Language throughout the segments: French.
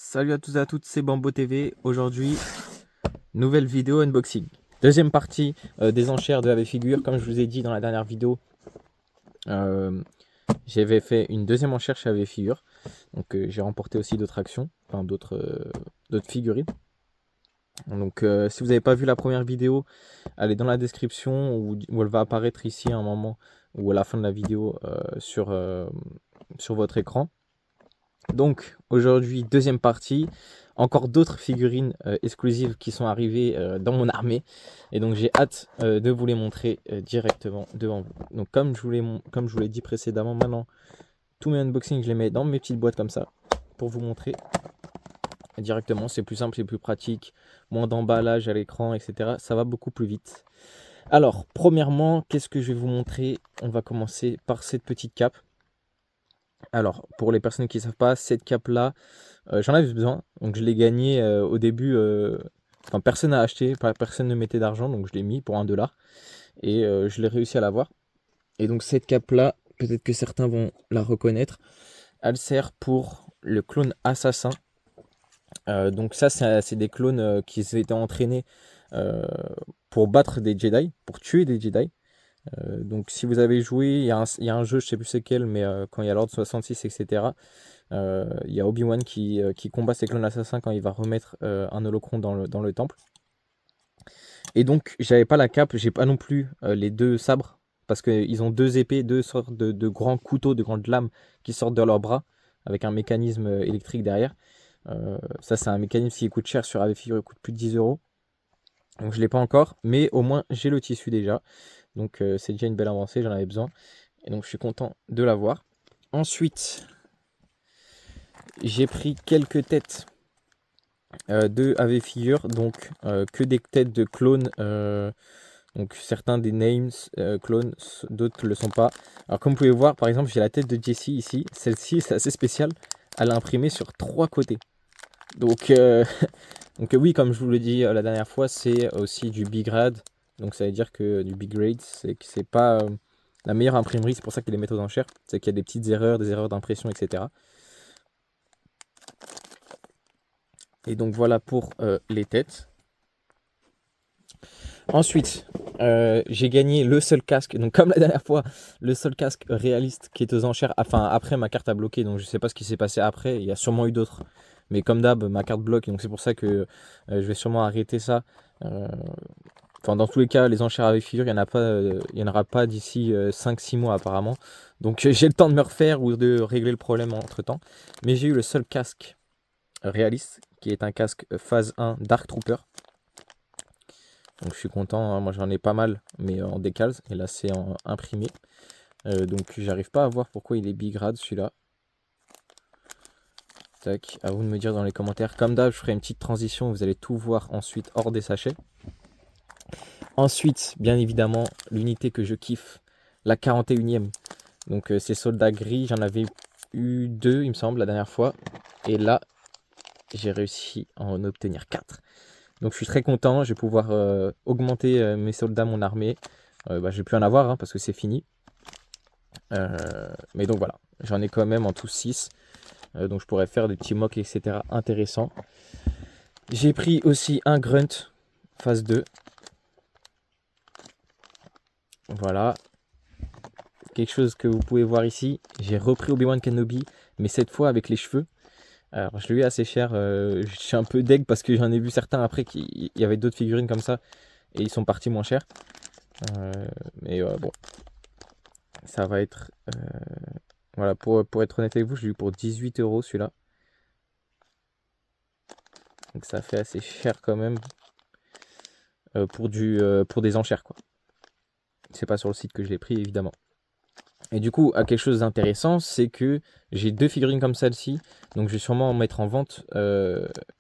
Salut à tous et à toutes, c'est Bambo TV. Aujourd'hui, nouvelle vidéo unboxing. Deuxième partie des enchères de AV Figure. Comme je vous ai dit dans la dernière vidéo, euh, j'avais fait une deuxième enchère chez AV Figure. Donc j'ai remporté aussi d'autres actions, enfin d'autres figurines. Donc si vous n'avez pas vu la première vidéo, elle est dans la description où elle va apparaître ici à un moment ou à la fin de la vidéo sur votre écran. Donc aujourd'hui, deuxième partie, encore d'autres figurines exclusives qui sont arrivées dans mon armée. Et donc j'ai hâte de vous les montrer directement devant vous. Donc comme je vous l'ai dit précédemment, maintenant tous mes unboxings, je les mets dans mes petites boîtes comme ça pour vous montrer directement. C'est plus simple, c'est plus pratique, moins d'emballage à l'écran, etc. Ça va beaucoup plus vite. Alors, premièrement, qu'est-ce que je vais vous montrer? On va commencer par cette petite cape. Alors, pour les personnes qui ne savent pas, cette cape-là, j'en avais besoin, donc je l'ai gagné au début. Enfin, personne n'a acheté, personne ne mettait d'argent, donc je l'ai mis pour 1 $. Et je l'ai réussi à l'avoir. Et donc cette cape-là, peut-être que certains vont la reconnaître, elle sert pour le clone assassin. Donc ça, c'est des clones qui s'étaient entraînés euh, pour battre des Jedi, pour tuer des Jedi. Donc si vous avez joué, il y a un jeu, je sais plus c'est quel, mais quand il y a l'ordre 66, etc. Il y a Obi-Wan qui combat ses clones assassins quand il va remettre un holocron dans le temple. Et donc, j'avais pas la cape, j'ai pas non plus les deux sabres, parce qu'ils ont deux épées, deux sortes de grands couteaux, de grandes lames qui sortent de leurs bras, avec un mécanisme électrique derrière. Ça, c'est un mécanisme qui coûte cher sur AV Figure, il coûte plus de 10 euros. Donc, je l'ai pas encore, mais au moins, j'ai le tissu déjà. Donc, c'est déjà une belle avancée, j'en avais besoin. Et donc, je suis content de l'avoir. Ensuite, j'ai pris quelques têtes de AV Figure, donc que des têtes de clones. Donc certains des names clones, d'autres ne le sont pas. Alors comme vous pouvez voir, par exemple, j'ai la tête de Jessie ici. Celle-ci, c'est assez spécial. Elle est imprimée sur 3 côtés. Donc, donc oui, comme je vous l'ai dit la dernière fois, c'est aussi du B-grade. Donc ça veut dire que du B-grade, c'est que c'est pas la meilleure imprimerie. C'est pour ça qu'il les mettent aux enchères. C'est qu'il y a des petites erreurs, des erreurs d'impression, etc. Et donc voilà pour les têtes. Ensuite, j'ai gagné le seul casque, donc comme la dernière fois, le seul casque réaliste qui est aux enchères. Enfin, après ma carte a bloqué, donc je sais pas ce qui s'est passé après. Il y a sûrement eu d'autres, mais comme d'hab, ma carte bloque, donc c'est pour ça que je vais sûrement arrêter ça. Euh, Enfin, dans tous les cas, les enchères avec figure, il y en aura pas d'ici 5-6 mois apparemment. Donc j'ai le temps de me refaire ou de régler le problème entre temps. Mais j'ai eu le seul casque réaliste, qui est un casque phase 1 Dark Trooper. Donc je suis content, hein. Moi j'en ai pas mal, mais en décals, et là c'est en imprimé. Donc j'arrive pas à voir pourquoi il est bigrade celui-là. Tac, à vous de me dire dans les commentaires. Comme d'hab, je ferai une petite transition, vous allez tout voir ensuite hors des sachets. Ensuite, bien évidemment, l'unité que je kiffe, la 41e. Donc ces soldats gris, j'en avais eu 2 il me semble la dernière fois. Et là, j'ai réussi à en obtenir 4. Donc je suis très content, je vais pouvoir augmenter mes soldats, mon armée. Je vais plus en avoir hein, parce que c'est fini. Mais donc voilà, j'en ai quand même en tout 6. Donc je pourrais faire des petits mocks, etc. intéressants. J'ai pris aussi un grunt phase 2. Voilà. Quelque chose que vous pouvez voir ici. J'ai repris Obi-Wan Kenobi, mais cette fois avec les cheveux. Alors je l'ai eu assez cher. Je suis un peu deg parce que j'en ai vu certains après qu'il y avait d'autres figurines comme ça. Et ils sont partis moins chers. Mais bon, ça va être... voilà, pour être honnête avec vous, je l'ai eu pour 18 euros celui-là. Donc ça fait assez cher quand même pour des enchères quoi. C'est pas sur le site que je l'ai pris évidemment. Et du coup, à quelque chose d'intéressant, c'est que j'ai 2 figurines comme celle-ci. Donc je vais sûrement en mettre en vente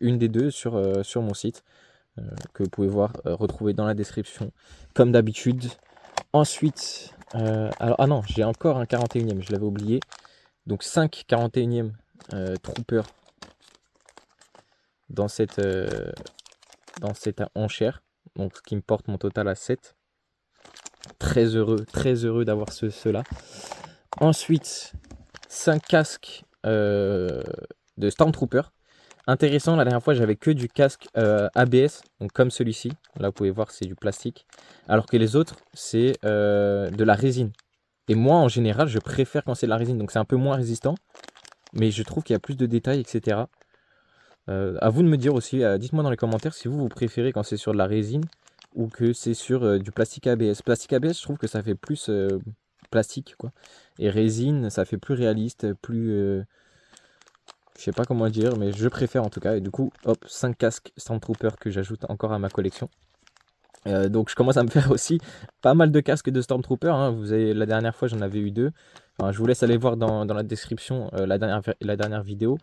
une des deux sur mon site. Que vous pouvez voir, retrouver dans la description comme d'habitude. Ensuite, alors, ah non, j'ai encore un 41e, je l'avais oublié. Donc 5 41e troopers dans cette enchère. Donc ce qui me porte mon total à 7. Très heureux d'avoir ceux-là. Ensuite, 5 casques de Stormtrooper. Intéressant, la dernière fois j'avais que du casque ABS, donc comme celui-ci. Là vous pouvez voir c'est du plastique. Alors que les autres c'est de la résine. Et moi en général je préfère quand c'est de la résine, donc c'est un peu moins résistant. Mais je trouve qu'il y a plus de détails, etc. À vous de me dire aussi, dites-moi dans les commentaires si vous préférez quand c'est sur de la résine ou que c'est sur du plastique ABS. Plastique ABS, je trouve que ça fait plus plastique, quoi. Et résine, ça fait plus réaliste, plus... je sais pas comment dire, mais je préfère en tout cas. Et du coup, hop, 5 casques Stormtrooper que j'ajoute encore à ma collection. Donc je commence à me faire aussi pas mal de casques de Stormtrooper, hein. La dernière fois j'en avais eu 2. Enfin, je vous laisse aller voir dans la description la dernière vidéo.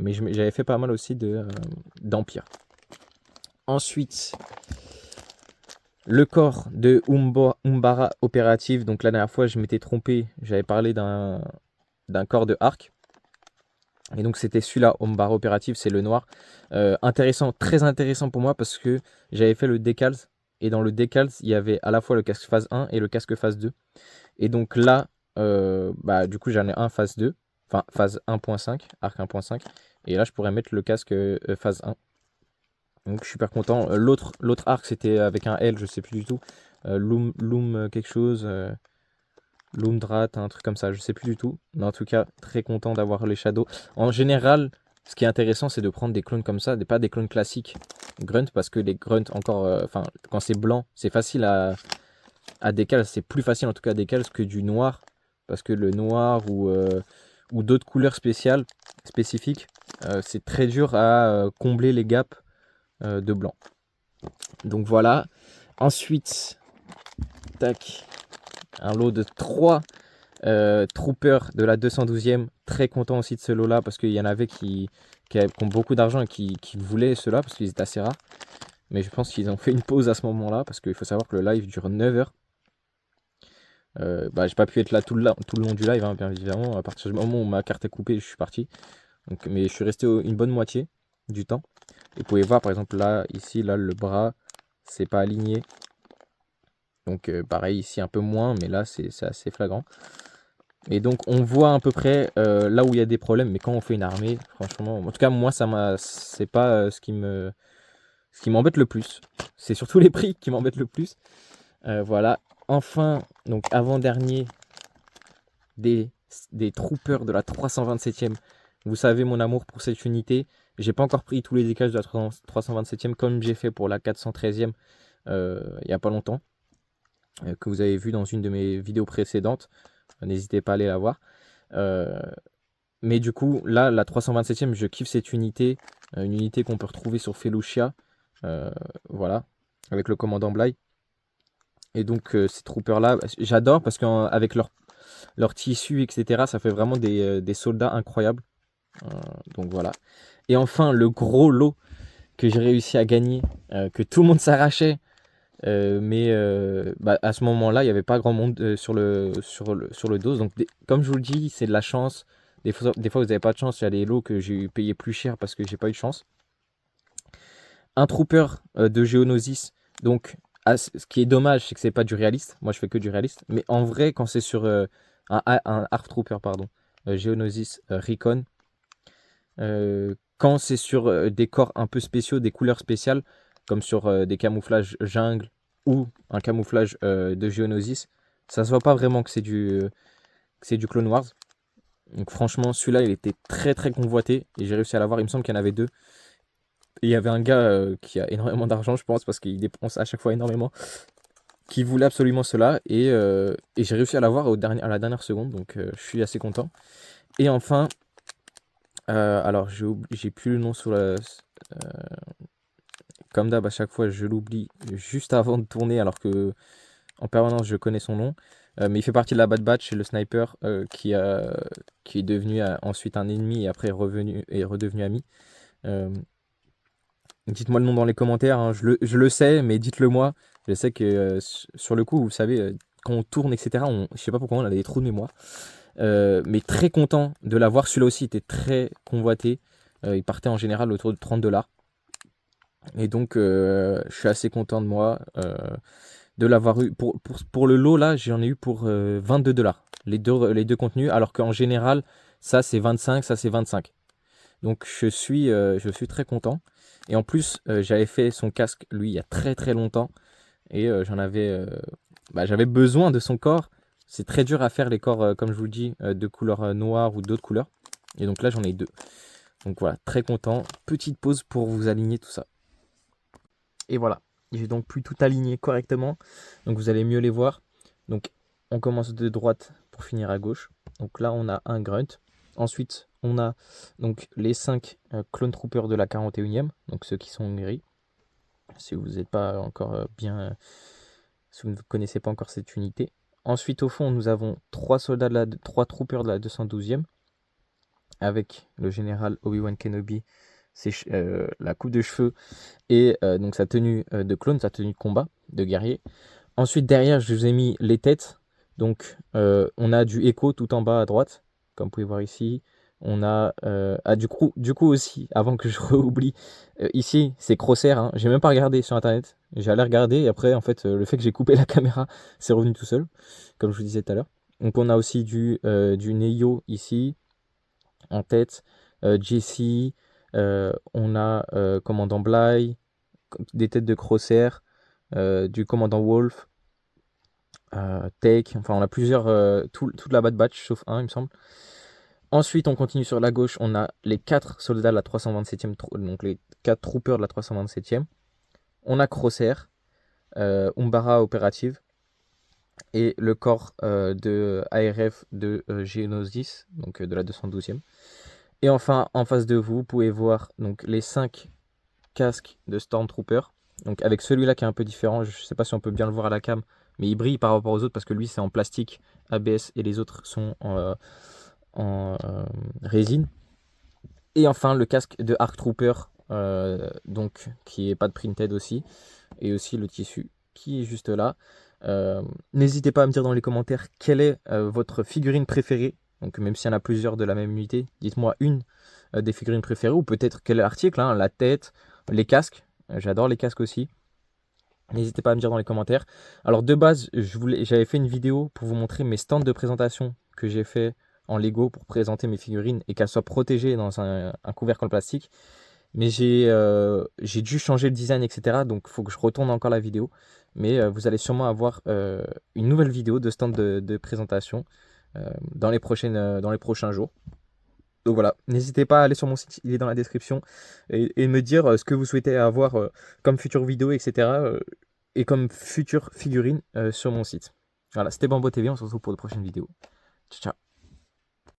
Mais j'avais fait pas mal aussi d'Empire. Ensuite, le corps de Umbara Operative. Donc la dernière fois je m'étais trompé, j'avais parlé d'un corps de Arc. Et donc c'était celui-là, Umbara Operative, c'est le noir. Intéressant, très intéressant pour moi parce que j'avais fait le Decals. Et dans le Decals, il y avait à la fois le casque phase 1 et le casque phase 2. Et donc là, du coup, j'en ai un phase 2, enfin phase 1.5, arc 1.5. Et là, je pourrais mettre le casque phase 1. Donc, je suis super content. L'autre arc, c'était avec un L, je sais plus du tout. Loom quelque chose. Loomdrat, un truc comme ça, je sais plus du tout. Mais en tout cas, très content d'avoir les Shadows. En général, ce qui est intéressant, c'est de prendre des clones comme ça, pas des clones classiques Grunt, parce que les Grunt, encore, quand c'est blanc, c'est facile à décal, c'est plus facile en tout cas à décal que du noir, parce que le noir ou d'autres couleurs spécifiques, c'est très dur à combler les gaps de blanc. Donc voilà. Ensuite, tac, un lot de 3 troopers de la 212e. Très content aussi de ce lot là, parce qu'il y en avait qui ont beaucoup d'argent et qui voulaient ceux-là, parce qu'ils étaient assez rares. Mais je pense qu'ils ont fait une pause à ce moment-là, parce qu'il faut savoir que le live dure 9 heures. J'ai pas pu être là tout le long du live, hein, bien évidemment. À partir du moment où ma carte est coupée, je suis parti. Donc, mais je suis resté une bonne moitié du temps. Et vous pouvez voir par exemple là, ici, là, le bras, c'est pas aligné. Donc pareil, ici un peu moins, mais là c'est assez flagrant. Et donc on voit à peu près là où il y a des problèmes, mais quand on fait une armée, franchement, en tout cas moi c'est pas ce qui m'embête le plus. C'est surtout les prix qui m'embêtent le plus. Voilà. Enfin, donc avant-dernier des troopers de la 327e. Vous savez mon amour pour cette unité. J'ai pas encore pris tous les décages de la 327e comme j'ai fait pour la 413e il n'y a pas longtemps. Que vous avez vu dans une de mes vidéos précédentes. N'hésitez pas à aller la voir. Mais du coup, là, la 327e, je kiffe cette unité. Une unité qu'on peut retrouver sur Felucia. Voilà. Avec le commandant Bly. Et donc ces troopers là, j'adore parce qu'avec leur tissu, etc., ça fait vraiment des soldats incroyables. Donc voilà. Et enfin, le gros lot que j'ai réussi à gagner, que tout le monde s'arrachait. Mais à ce moment-là, il n'y avait pas grand monde sur le dos. Donc comme je vous le dis, c'est de la chance. Des fois vous n'avez pas de chance. Il y a des lots que j'ai payé plus cher parce que j'ai pas eu de chance. Un trooper de Geonosis. Donc ce qui est dommage, c'est que c'est pas du réaliste. Moi, je fais que du réaliste. Mais en vrai, quand c'est sur un Arc Trooper, pardon, Geonosis Recon, quand c'est sur des corps un peu spéciaux, des couleurs spéciales, comme sur des camouflages jungle ou un camouflage de Geonosis, ça se voit pas vraiment que c'est du Clone Wars. Donc franchement, celui-là, il était très très convoité et j'ai réussi à l'avoir. Il me semble qu'il y en avait 2. Et il y avait un gars qui a énormément d'argent, je pense, parce qu'il dépense à chaque fois énormément, qui voulait absolument cela. Et j'ai réussi à l'avoir à la dernière seconde, donc je suis assez content. Et enfin, alors j'ai plus le nom sur la... comme d'hab, à chaque fois, je l'oublie juste avant de tourner, alors que en permanence, je connais son nom. Mais il fait partie de la Bad Batch, c'est le sniper qui est devenu ensuite un ennemi et après redevenu ami. Dites-moi le nom dans les commentaires, hein. Je le sais, mais dites-le moi. Je sais que sur le coup, vous savez, quand on tourne, etc., je sais pas pourquoi on a des trous de mémoire. Mais très content de l'avoir. Celui-là aussi était très convoité. Il partait en général autour de 30$. Et donc, je suis assez content de moi de l'avoir eu. Pour le lot, là, j'en ai eu pour 22$. Les deux contenus, alors qu'en général, ça c'est 25, ça c'est 25. Donc je suis très content. Et en plus, j'avais fait son casque, lui, il y a très très longtemps. Et j'avais besoin de son corps. C'est très dur à faire les corps, comme je vous le dis, de couleur noire ou d'autres couleurs. Et donc là, j'en ai 2. Donc voilà, très content. Petite pause pour vous aligner tout ça. Et voilà, j'ai donc pu tout aligner correctement. Donc vous allez mieux les voir. Donc on commence de droite pour finir à gauche. Donc là, on a un grunt. Ensuite, on a donc les 5 clone troopers de la 41e, donc ceux qui sont gris. Si vous n'êtes pas encore si vous ne connaissez pas encore cette unité. Ensuite, au fond, nous avons 3 troopers de la 212e, avec le général Obi-Wan Kenobi, la coupe de cheveux et donc sa tenue de clone, sa tenue de combat, de guerrier. Ensuite, derrière, je vous ai mis les têtes. Donc, on a du Echo tout en bas à droite, comme vous pouvez voir ici. On a du coup aussi, avant que je oublie, ici c'est Crosshair. Hein. J'ai même pas regardé sur internet. J'ai allé regarder et après, en fait, le fait que j'ai coupé la caméra, c'est revenu tout seul, comme je vous disais tout à l'heure. Donc, on a aussi du Neyo ici, en tête, Jesse, on a Commandant Bly, des têtes de Crosshair, du Commandant Wolf, Take, enfin on a plusieurs, toute la Bad Batch sauf un il me semble. Ensuite on continue sur la gauche, on a les 4 soldats de la 327e, donc les 4 troopers de la 327e. On a Crosshair, Umbara opérative et le corps de ARF de Geonosis, donc de la 212e. Et enfin en face de vous, vous pouvez voir donc les 5 casques de Stormtrooper. Donc avec celui-là qui est un peu différent, je ne sais pas si on peut bien le voir à la cam, mais il brille par rapport aux autres parce que lui c'est en plastique ABS et les autres sont en résine. Et enfin le casque de Arc Trooper, donc qui est pas de printed aussi, et aussi le tissu qui est juste là. N'hésitez pas à me dire dans les commentaires quelle est votre figurine préférée. Donc même s'il y en a plusieurs de la même unité, dites-moi une des figurines préférées ou peut-être quel article, hein, la tête, les casques. J'adore les casques aussi. N'hésitez pas à me dire dans les commentaires. Alors de base, j'avais fait une vidéo pour vous montrer mes stands de présentation que j'ai fait en Lego pour présenter mes figurines et qu'elles soient protégées dans un couvercle en plastique. Mais j'ai dû changer le design, etc. Donc il faut que je retourne encore la vidéo. Mais vous allez sûrement avoir une nouvelle vidéo de stand de présentation dans les prochains jours. Donc voilà, n'hésitez pas à aller sur mon site, il est dans la description, et me dire ce que vous souhaitez avoir comme future vidéo, etc. Et comme future figurine sur mon site. Voilà, c'était Bambo TV, on se retrouve pour de prochaines vidéos. Ciao, ciao.